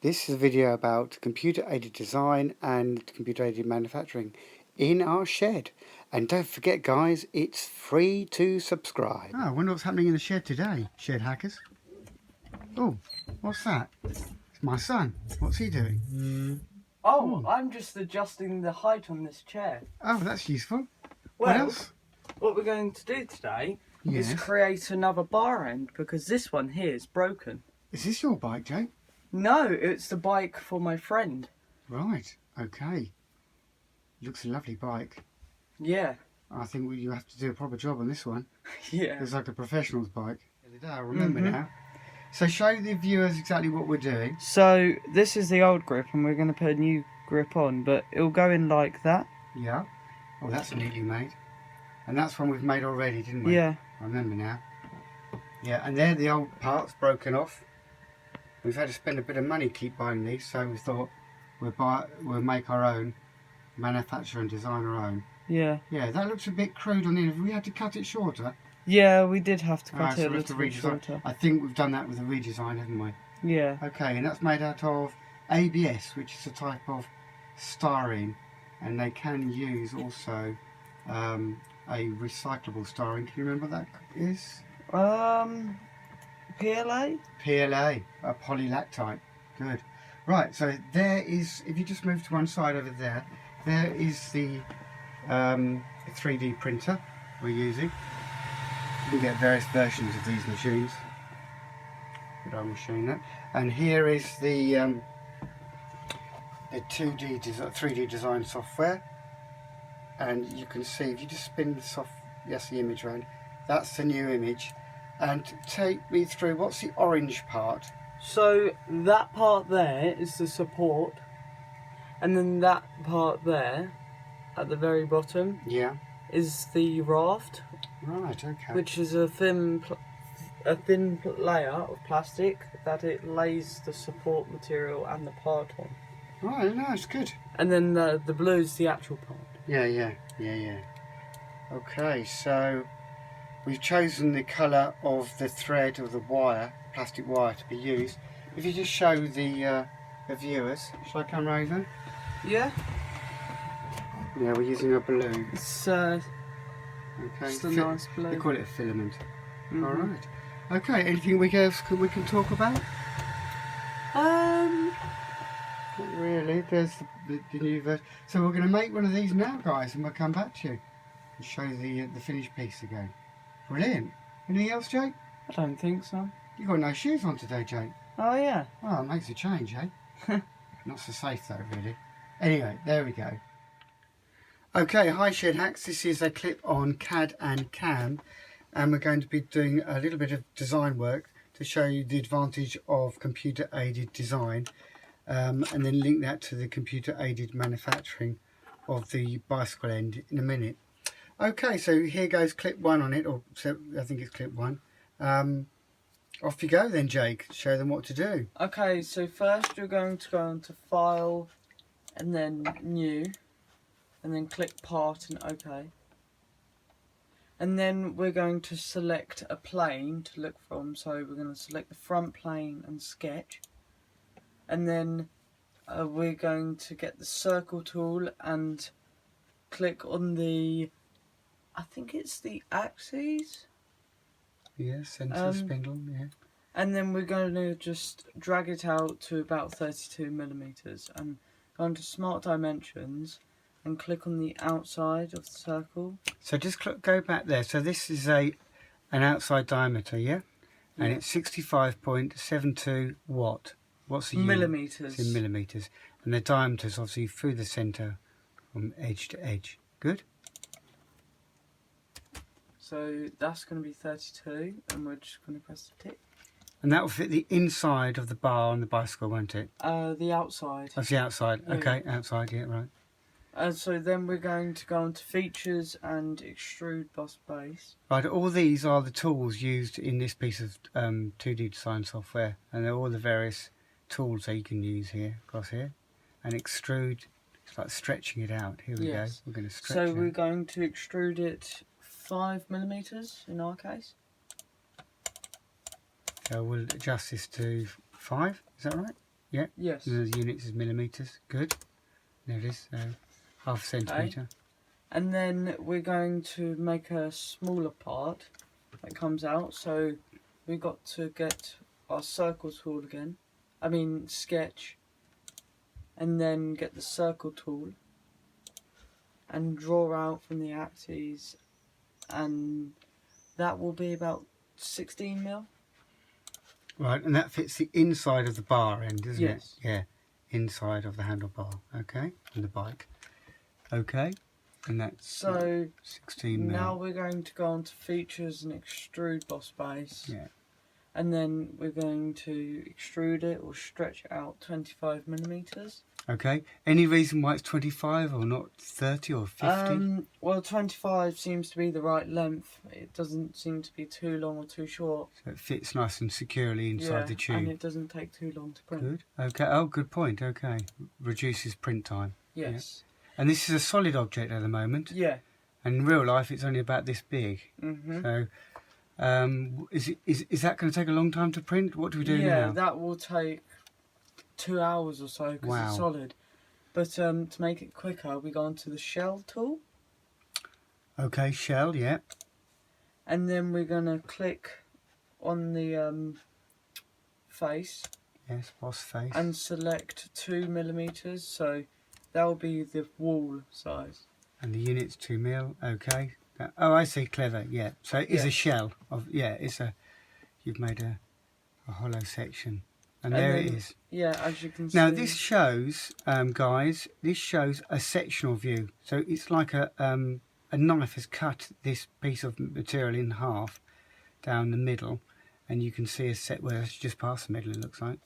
This is a video about computer-aided design and computer-aided manufacturing in our shed. And don't forget, guys, it's free to subscribe. Oh, I wonder what's happening in the shed today, shed hackers. Oh, what's that? It's my son. What's he doing? Oh, I'm just adjusting the height on this chair. Oh, that's useful. Well, What else? What we're going to do today is create another bar end because this one here is broken. Is this your bike, Jake? No, it's the bike for my friend. Right, okay. Looks a lovely bike. Yeah. I think you have to do a proper job on this one. Yeah. It's like a professional's bike. I remember now. So show the viewers exactly what we're doing. So this is the old grip and we're going to put a new grip on, but it'll go in like that. Yeah. Oh, that's neatly made. And that's one we've made already, didn't we? Yeah. I remember now. Yeah, and they're the old parts broken off. We've had to spend a bit of money keep buying these, so we thought we'll make our own, manufacture and design our own. Yeah. Yeah, that looks a bit crude on the end. Have we had to cut it shorter? Yeah, we did have to cut it a little bit redesign. shorter. I think we've done that with a redesign, haven't we? Yeah. Okay, and that's made out of ABS, which is a type of styrene, and they can use also a recyclable styrene. Can you remember what that is? PLA? PLA, a polylactite. Good. Right, so there is, if you just move to one side over there, there is the 3D printer we're using. You can get various versions of these machines. Good old machine that. And here is the 3D design software. And you can see, if you just spin the image around, that's the new image. And take me through, what's the orange part? So that part there is the support, and then that part there, at the very bottom, is the raft. Right, okay. Which is a thin layer of plastic that it lays the support material and the part on. Right, no, it's good. And then the blue is the actual part. Yeah. Okay, so we've chosen the colour of the thread of the wire, plastic wire, to be used. If you just show the viewers, shall I come over? Yeah. Yeah, we're using a balloon. It's okay. just a nice blue. They call it a filament. All right. Okay. Anything we can talk about? Not really. There's the new version. So we're going to make one of these now, guys, and we'll come back to you and show the finished piece again. Brilliant. Anything else, Jake? I don't think so. You've got no shoes on today, Jake. Oh yeah. Well, it makes a change, eh? Not so safe though, really. Anyway, there we go. Okay, hi Shedhacks. This is a clip on CAD and CAM, and we're going to be doing a little bit of design work to show you the advantage of computer-aided design, and then link that to the computer-aided manufacturing of the bicycle end in a minute. Okay, so here goes clip one on it, or so I think it's clip one. Off you go then, Jake. Show them what to do. Okay, so first you're going to go into File, and then New, and then click Part and OK. And then we're going to select a plane to look from, so we're going to select the front plane and sketch. And then we're going to get the circle tool and click on the, I think it's the axes? Yeah, centre spindle, yeah. And then we're going to just drag it out to about 32mm and go into Smart Dimensions and click on the outside of the circle. So just go back there. So this is an outside diameter, yeah? And it's 65.72 watt. What's the millimeters? Unit? It's in millimeters. And the diameter's obviously through the centre from edge to edge. Good? So that's going to be 32, and we're just going to press the tick. And that will fit the inside of the bar on the bicycle, won't it? The outside. That's the outside. Yeah. Okay, outside, yeah, right. So then we're going to go into Features and Extrude Boss Base. Right, all these are the tools used in this piece of 2D design software. And they're all the various tools that you can use here, across here. And extrude, it's like stretching it out. Here we go. We're going to stretch it. So we're going to extrude it 5mm in our case. So we'll adjust this to 5, is that right? Yeah. Yes. And the units is millimetres. Good. There it is. So half a centimetre. And then we're going to make a smaller part that comes out. So we got to get our circle tool again. I mean sketch. And then get the circle tool. And draw out from the axes. And that will be about 16mm. Right, and that fits the inside of the bar end, doesn't Yes. it? Yeah, inside of the handlebar. Okay, and the bike. Okay, and that's So 16 mil. now we're going to go on to features and extrude boss base. Yeah. And then we're going to extrude it or stretch it out 25mm. Okay. Any reason why it's 25 or not 30 or 50? Well, 25 seems to be the right length. It doesn't seem to be too long or too short. So it fits nice and securely inside the tube. And it doesn't take too long to print. Good. Okay. Oh, good point. Okay. Reduces print time. Yes. Yeah. And this is a solid object at the moment. Yeah. And in real life, it's only about this big. Mhm. So, is that going to take a long time to print? What do we do now? Yeah, that will take 2 hours or so because it's solid. But to make it quicker, we go on to the shell tool. Okay, shell, yeah. And then we're going to click on the face. Yes, boss face. And select 2mm, so that will be the wall size. And the unit's 2 mil, okay. Oh, I see, clever, yeah. So it is a shell of, you've made a hollow section. And there it is. Yeah, as you can see. Now this shows, guys, this shows a sectional view. So it's like a knife has cut this piece of material in half down the middle, and you can see a set where it's just past the middle, it looks like.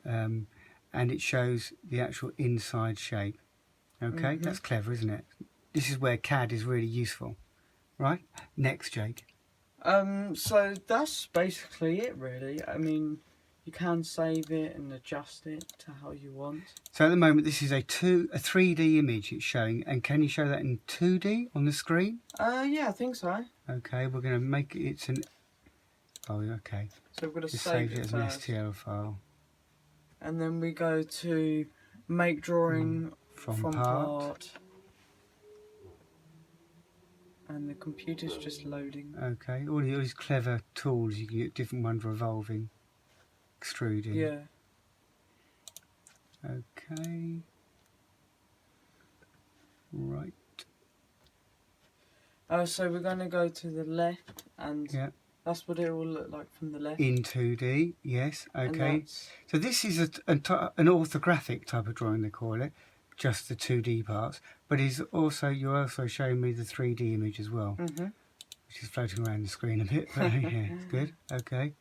And it shows the actual inside shape. Okay, that's clever, isn't it? This is where CAD is really useful. Right? Next, Jake. So that's basically it, really. I mean, you can save it and adjust it to how you want. So at the moment, this is a 3D image it's showing, and can you show that in 2D on the screen? Yeah, I think so. Okay, we're going to make it. It's an. Oh, okay. So we're going to Just save it it as first. an STL file. And then we go to make drawing From part. And the computer's just loading. Okay, all these clever tools, you can get different ones revolving, extruding. Yeah. Okay. Right. So we're going to go to the left, and that's what it will look like from the left. In 2D, yes. Okay. So this is an orthographic type of drawing, they call it, just the 2D parts. But you're also showing me the 3D image as well, which is floating around the screen a bit. But yeah, it's good. Okay.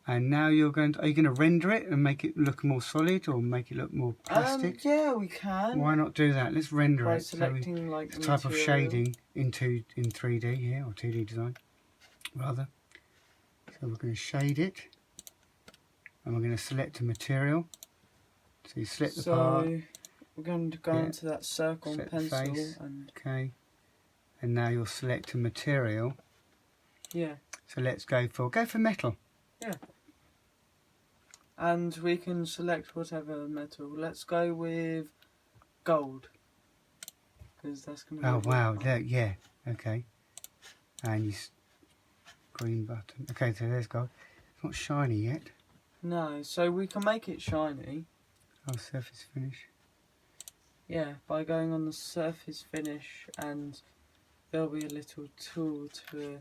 And now are you going to render it and make it look more solid or make it look more plastic? Yeah, we can. Why not do that? Let's render by it. selecting like the type of shading in 3D here, or 2D design rather. So we're going to shade it, and we're going to select a material. So you select the part. We're going to go into that circle and pencil. Okay. And now you'll select a material. Yeah. So let's go for metal. Yeah. And we can select whatever metal. Let's go with gold. Because that's going to be... Oh wow, yeah, okay. And you green button. Okay, so there's gold. It's not shiny yet. No, so we can make it shiny. Oh, surface finish. Yeah, by going on the surface finish, and there'll be a little tool to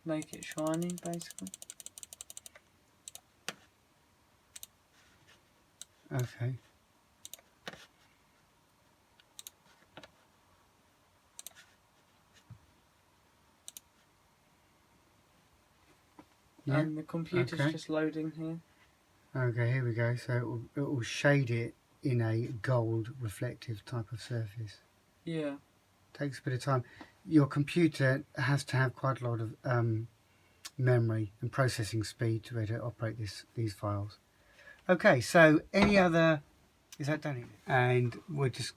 make it shiny, basically. Okay. Yeah. And the computer's just loading here. Okay, here we go. So it will shade it in a gold reflective type of surface. Yeah. Takes a bit of time. Your computer has to have quite a lot of memory and processing speed to be able to operate these files. Okay, so any other... Is that done? And we'll just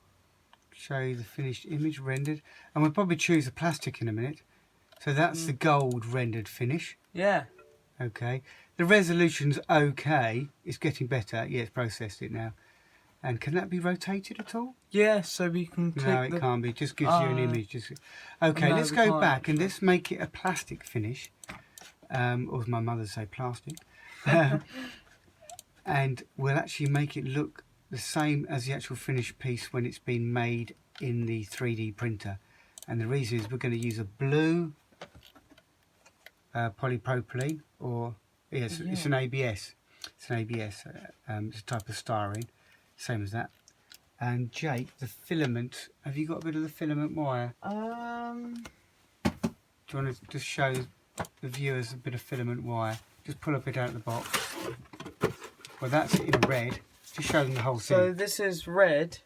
show you the finished image rendered. And we'll probably choose a plastic in a minute. So that's the gold rendered finish. Yeah. Okay, The resolution's okay. It's getting better. Yeah, it's processed it now. And can that be rotated at all? Yeah, so we can click No, it can't be. It just gives you an image. Okay, no, let's we go can't back and actually. let's make it a plastic finish. Or as my mother say, plastic. And we'll actually make it look the same as the actual finished piece when it's been made in the 3D printer. And the reason is we're going to use a blue polypropylene, or yes, Yeah. it's an ABS. It's an ABS. It's a type of styrene, same as that. And Jake, the filament. Have you got a bit of the filament wire? Do you want to just show the viewers a bit of filament wire? Just pull a bit out of the box. Well, that's in red. Just show them the whole So thing. this is red,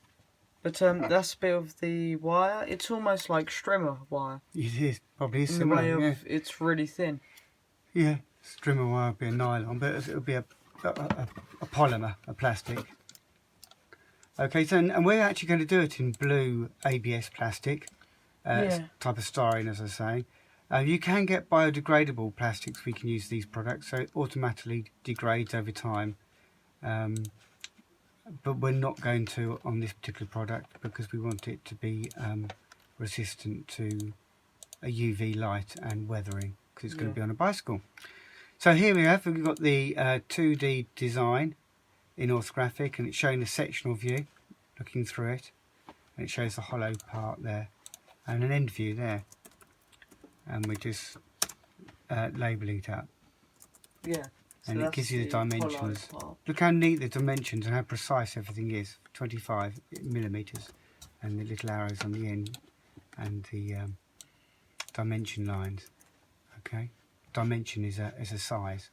but that's a bit of the wire. It's almost like strimmer wire. It is probably In the similar. way of Yeah, it's really thin. yeah. Strimmer wire would be a nylon, but it'll be a polymer, a plastic. Okay, so and we're actually going to do it in blue ABS plastic, type of styrene, as I say. You can get biodegradable plastics. We can use these products, so it automatically degrades over time. But we're not going to on this particular product because we want it to be resistant to a UV light and weathering, because it's going to be on a bicycle. So here we have, we've got the 2D design in orthographic, and it's showing the sectional view, looking through it, and it shows the hollow part there, and an end view there, and we're just labelling it up. Yeah. So And it gives you the dimensions. part. Look how neat the dimensions and how precise everything is. 25 millimeters, and the little arrows on the end, and the dimension lines. Okay, dimension is a size.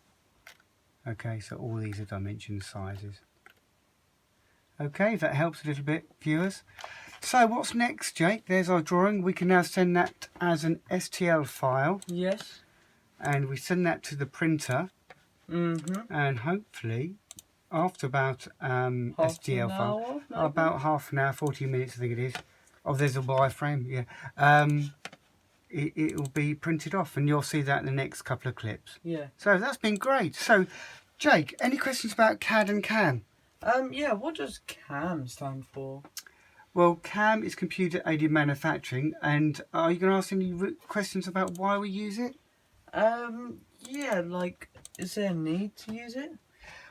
Okay, so all these are dimension sizes. Okay, if that helps a little bit, viewers. So what's next, Jake? There's our drawing. We can now send that as an STL file. Yes. And we send that to the printer. And hopefully, after about STL file, about half an hour, 40 minutes, I think it is. Oh, there's a wireframe, yeah. It will be printed off, and you'll see that in the next couple of clips. Yeah. So that's been great. So, Jake, any questions about CAD and CAM? Yeah, what does CAM stand for? Well, CAM is computer aided manufacturing, and are you going to ask any questions about why we use it? Yeah, like, is there a need to use it?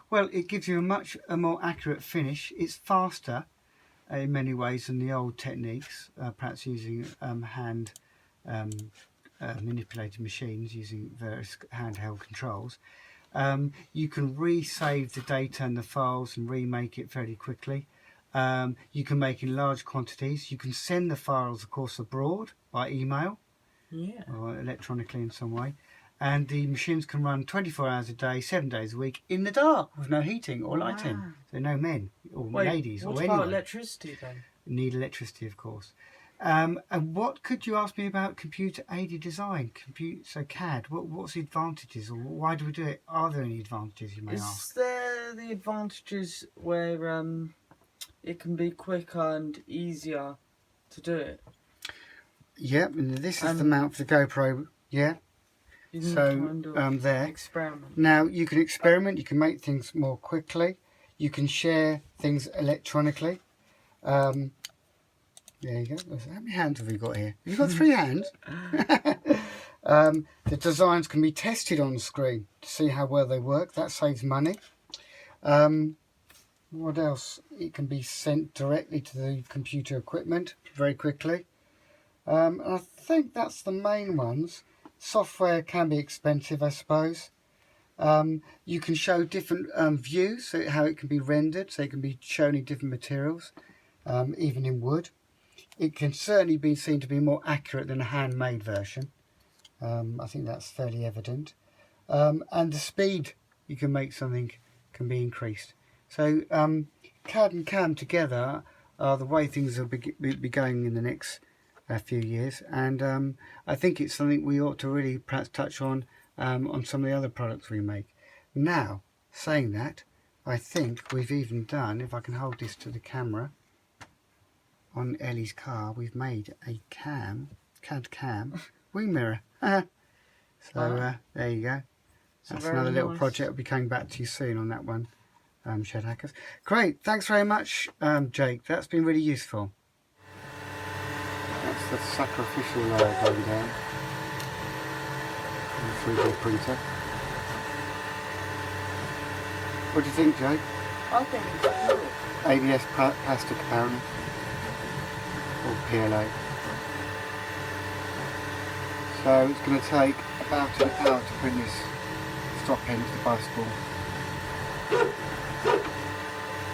Well, it gives you a more accurate finish. It's faster in many ways than the old techniques, perhaps using hand manipulated machines using various handheld controls. You can resave the data and the files and remake it fairly quickly. You can make in large quantities. You can send the files, of course, abroad by email, or electronically in some way. And the machines can run 24 hours a day, 7 days a week, in the dark, with no heating or lighting. So no men or ladies or anyone. What about electricity then? Need electricity, of course. And what could you ask me about computer-aided design? So CAD, what's the advantages, or why do we do it? Are there any advantages, you may ask? Is there the advantages where it can be quicker and easier to do it? Yep, and this is the mount for the GoPro, yeah. So there. Experiment. Now you can experiment, you can make things more quickly, you can share things electronically. There you go. How many hands have we got here? You've got 3 hands. The designs can be tested on the screen to see how well they work. That saves money. What else? It can be sent directly to the computer equipment very quickly. I think that's the main ones. Software can be expensive, I suppose. You can show different views, so how it can be rendered, so it can be shown in different materials, even in wood. It can certainly be seen to be more accurate than a handmade version. I think that's fairly evident. And the speed you can make something can be increased. So CAD and CAM together are the way things will be going in the next few years, and I think it's something we ought to really perhaps touch on some of the other products we make. Now, saying that, I think we've even done, if I can hold this to the camera, on Ellie's car, we've made a CAD CAM wing mirror. So there you go. That's another little project. We'll be coming back to you soon on that one, Shedhackers. Great, thanks very much, Jake. That's been really useful. That's the sacrificial layer going down on the 3D printer. What do you think, Jake? I think it's cool. ABS plastic apparently, or PLA. So it's going to take about an hour to bring this stop end to the bicycle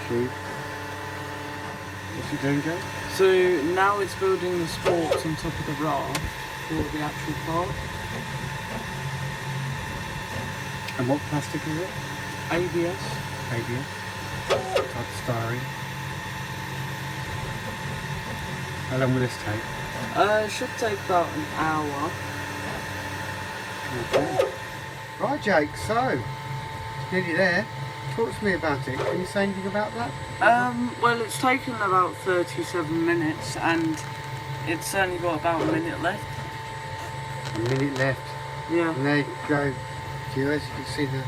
cube. What's it doing, Jake? So now it's building the sports on top of the raft for the actual part. And what plastic is it? ABS. ABS. Type of styrene. How long will this take? It should take about an hour. Okay. Right, Jake, so nearly there. Talk to me about it. Can you say anything about that? Well, it's taken about 37 minutes and it's only got about a minute left. A minute left. Yeah. And there you go, viewers. You can see the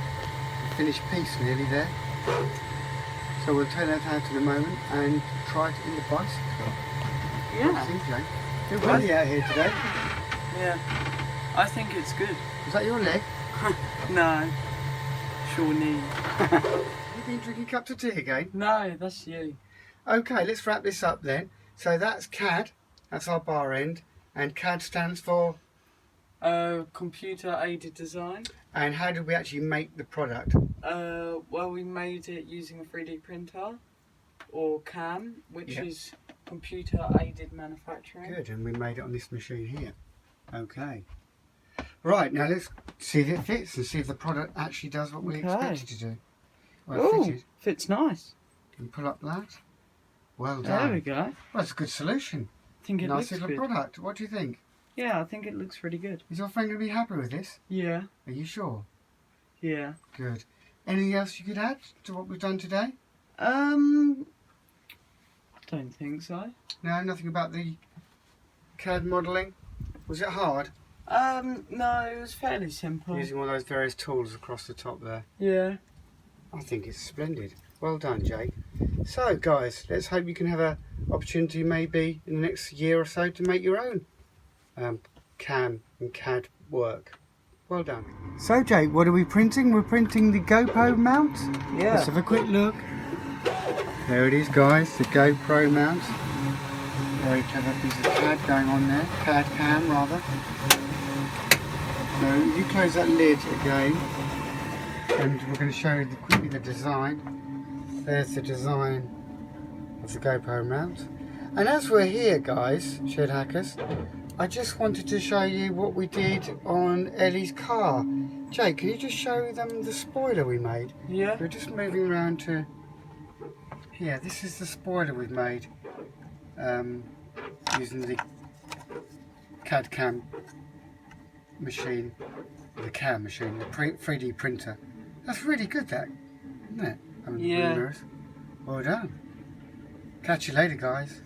finished piece nearly there. So we'll turn that out in a moment and try it in the bicycle. What do you Yeah. think, Jake? You're windy out here today. Yeah. I think it's good. Is that your leg? No. Sure knee. You've been drinking cups of tea again? No, that's you. Okay, let's wrap this up then. So that's CAD, that's our bar end, and CAD stands for? Computer aided design. And how did we actually make the product? Well, we made it using a 3D printer, or CAM, which is computer aided manufacturing. Good, and we made it on this machine here. Okay. Right, now let's see if it fits and see if the product actually does what we expect it to do. Well, Oh, fitted. fits nice. Can you pull up that? Well done. There we go. Well, that's a good solution. I think it Nice looks little good. product. What do you think? Yeah, I think it looks really good. Is your friend going to be happy with this? Yeah, Are you sure? yeah. Good. Anything else you could add to what we've done today? I don't think so. No, nothing about the CAD modelling? Was it hard? No, it was fairly simple. Using all those various tools across the top there. Yeah. I think it's splendid. Well done, Jake. So, guys, let's hope you can have an opportunity maybe in the next year or so to make your own CAM and CAD work. Well done. So, Jake, what are we printing? We're printing the GoPro mount. Yeah. Let's have a quick look. There it is, guys, the GoPro mount. Very clever piece of CAD going on there. CAD CAM, rather. So, you close that lid again. And we're going to show you quickly the design. There's the design of the GoPro mount. And as we're here, guys, Shedhackers, I just wanted to show you what we did on Ellie's car. Jake, can you just show them the spoiler we made? Yeah. We're just moving around to here. This is the spoiler we've made using the CAD CAM machine, the CAM machine, the 3D printer. That's really good, that, isn't it? Yeah. Well done. Catch you later, guys.